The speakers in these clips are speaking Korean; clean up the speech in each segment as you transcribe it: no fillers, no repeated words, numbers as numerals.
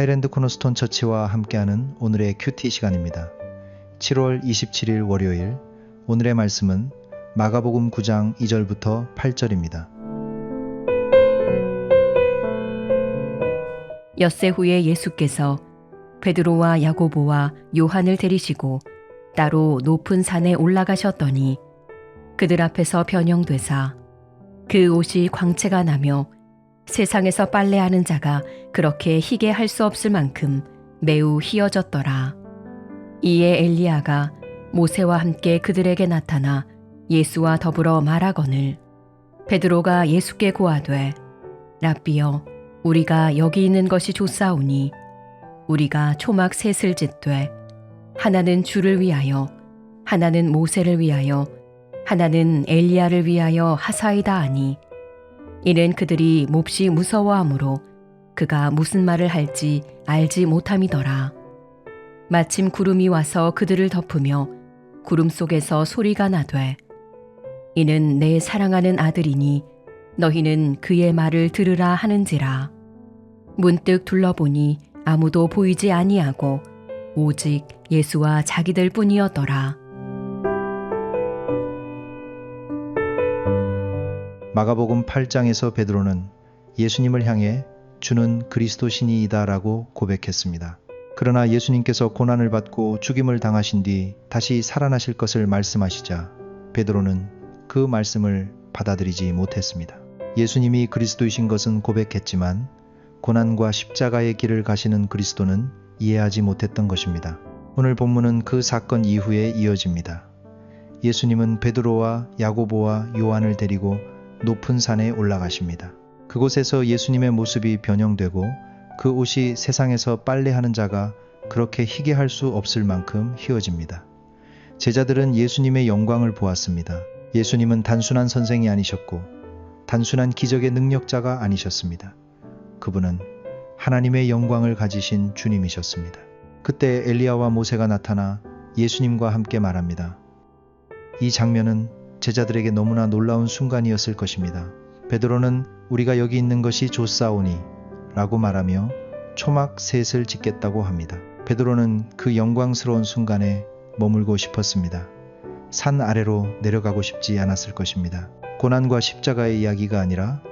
하이랜드 코너스톤 처치와 함께하는 오늘의 큐티 시간입니다. 7월 27일 월요일, 오늘의 말씀은 마가복음 9장 2절부터 8절입니다. 엿새 후에 예수께서 베드로와 야고보와 요한을 데리시고 따로 높은 산에 올라가셨더니 그들 앞에서 변형되사 그 옷이 광채가 나며 세상에서 빨래하는 자가 그렇게 희게 할 수 없을 만큼 매우 희어졌더라. 이에 엘리야가 모세와 함께 그들에게 나타나 예수와 더불어 말하거늘 베드로가 예수께 고하되 랍비여 우리가 여기 있는 것이 좋사오니 우리가 초막 셋을 짓되 하나는 주를 위하여 하나는 모세를 위하여 하나는 엘리야를 위하여 하사이다 하니 이는 그들이 몹시 무서워하므로 그가 무슨 말을 할지 알지 못함이더라. 마침 구름이 와서 그들을 덮으며 구름 속에서 소리가 나되 이는 내 사랑하는 아들이니 너희는 그의 말을 들으라 하는지라. 문득 둘러보니 아무도 보이지 아니하고 오직 예수와 자기들 뿐이었더라. 마가복음 8장에서 베드로는 예수님을 향해 주는 그리스도시니이다 라고 고백했습니다. 그러나 예수님께서 고난을 받고 죽임을 당하신 뒤 다시 살아나실 것을 말씀하시자 베드로는 그 말씀을 받아들이지 못했습니다. 예수님이 그리스도이신 것은 고백했지만 고난과 십자가의 길을 가시는 그리스도는 이해하지 못했던 것입니다. 오늘 본문은 그 사건 이후에 이어집니다. 예수님은 베드로와 야고보와 요한을 데리고 높은 산에 올라가십니다. 그곳에서 예수님의 모습이 변형되고 그 옷이 세상에서 빨래하는 자가 그렇게 희게 할 수 없을 만큼 희어집니다. 제자들은 예수님의 영광을 보았습니다. 예수님은 단순한 선생이 아니셨고 단순한 기적의 능력자가 아니셨습니다. 그분은 하나님의 영광을 가지신 주님이셨습니다. 그때 엘리야와 모세가 나타나 예수님과 함께 말합니다. 이 장면은 제자들에게 너무나 놀라운 순간이었을 것입니다. 베드로는 우리가 여기 있는 것이 좋사오니 라고 말하며 초막 셋을 짓겠다고 합니다. 베드로는 그 영광스러운 순간에 머물고 싶었습니다. 산 아래로 내려가고 싶지 않았을 것입니다. 고난과 십자가의 이야기가 아니라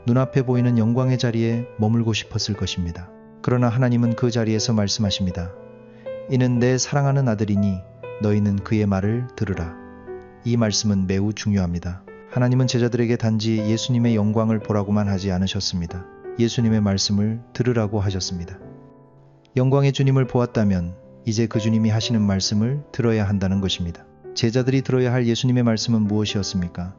눈앞에 보이는 영광의 자리에 머물고 싶었을 것입니다. 그러나 하나님은 그 자리에서 말씀하십니다. 이는 내 사랑하는 아들이니 너희는 그의 말을 들으라. 이 말씀은 매우 중요합니다. 하나님은 제자들에게 단지 예수님의 영광을 보라고만 하지 않으셨습니다. 예수님의 말씀을 들으라고 하셨습니다. 영광의 주님을 보았다면 이제 그 주님이 하시는 말씀을 들어야 한다는 것입니다. 제자들이 들어야 할 예수님의 말씀은 무엇이었습니까?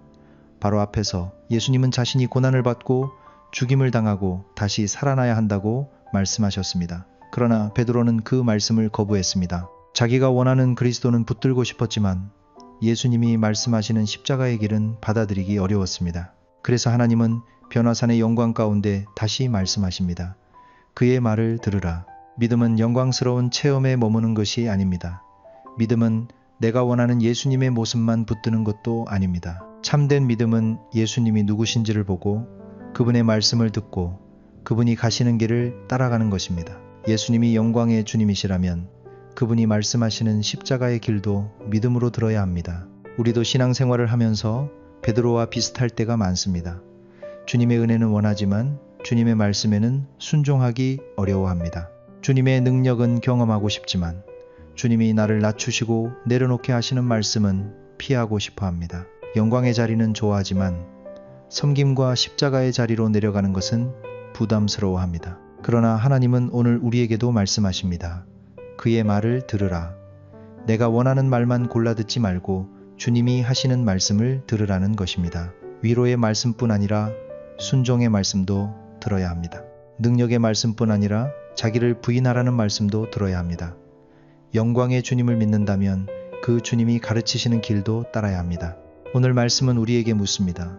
바로 앞에서 예수님은 자신이 고난을 받고 죽임을 당하고 다시 살아나야 한다고 말씀하셨습니다. 그러나 베드로는 그 말씀을 거부했습니다. 자기가 원하는 그리스도는 붙들고 싶었지만 예수님이 말씀하시는 십자가의 길은 받아들이기 어려웠습니다. 그래서 하나님은 변화산의 영광 가운데 다시 말씀하십니다. 그의 말을 들으라. 믿음은 영광스러운 체험에 머무는 것이 아닙니다. 믿음은 내가 원하는 예수님의 모습만 붙드는 것도 아닙니다. 참된 믿음은 예수님이 누구신지를 보고 그분의 말씀을 듣고 그분이 가시는 길을 따라가는 것입니다. 예수님이 영광의 주님이시라면 그분이 말씀하시는 십자가의 길도 믿음으로 들어야 합니다. 우리도 신앙생활을 하면서 베드로와 비슷할 때가 많습니다. 주님의 은혜는 원하지만 주님의 말씀에는 순종하기 어려워합니다. 주님의 능력은 경험하고 싶지만 주님이 나를 낮추시고 내려놓게 하시는 말씀은 피하고 싶어 합니다. 영광의 자리는 좋아하지만 섬김과 십자가의 자리로 내려가는 것은 부담스러워합니다. 그러나 하나님은 오늘 우리에게도 말씀하십니다. 그의 말을 들으라. 내가 원하는 말만 골라 듣지 말고 주님이 하시는 말씀을 들으라는 것입니다. 위로의 말씀뿐 아니라 순종의 말씀도 들어야 합니다. 능력의 말씀뿐 아니라 자기를 부인하라는 말씀도 들어야 합니다. 영광의 주님을 믿는다면 그 주님이 가르치시는 길도 따라야 합니다. 오늘 말씀은 우리에게 묻습니다.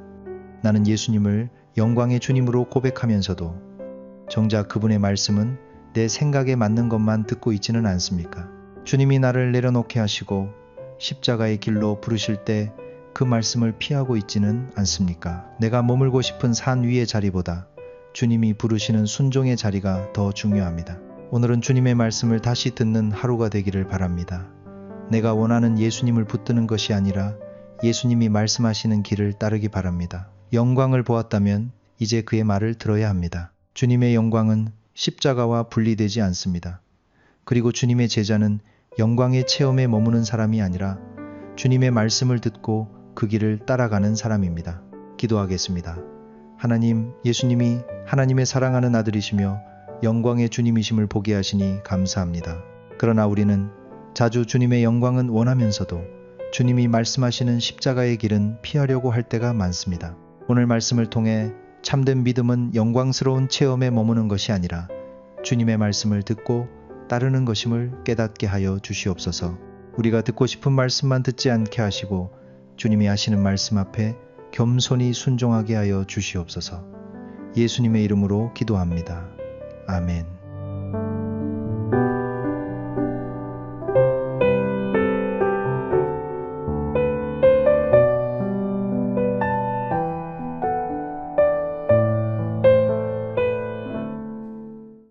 나는 예수님을 영광의 주님으로 고백하면서도 정작 그분의 말씀은 내 생각에 맞는 것만 듣고 있지는 않습니까? 주님이 나를 내려놓게 하시고 십자가의 길로 부르실 때 그 말씀을 피하고 있지는 않습니까? 내가 머물고 싶은 산 위의 자리보다 주님이 부르시는 순종의 자리가 더 중요합니다. 오늘은 주님의 말씀을 다시 듣는 하루가 되기를 바랍니다. 내가 원하는 예수님을 붙드는 것이 아니라 예수님이 말씀하시는 길을 따르기 바랍니다. 영광을 보았다면 이제 그의 말을 들어야 합니다. 주님의 영광은 십자가와 분리되지 않습니다. 그리고 주님의 제자는 영광의 체험에 머무는 사람이 아니라 주님의 말씀을 듣고 그 길을 따라가는 사람입니다. 기도하겠습니다. 하나님, 예수님이 하나님의 사랑하는 아들이시며 영광의 주님이심을 보게 하시니 감사합니다. 그러나 우리는 자주 주님의 영광은 원하면서도 주님이 말씀하시는 십자가의 길은 피하려고 할 때가 많습니다. 오늘 말씀을 통해 참된 믿음은 영광스러운 체험에 머무는 것이 아니라 주님의 말씀을 듣고 따르는 것임을 깨닫게 하여 주시옵소서. 우리가 듣고 싶은 말씀만 듣지 않게 하시고 주님이 하시는 말씀 앞에 겸손히 순종하게 하여 주시옵소서. 예수님의 이름으로 기도합니다. 아멘.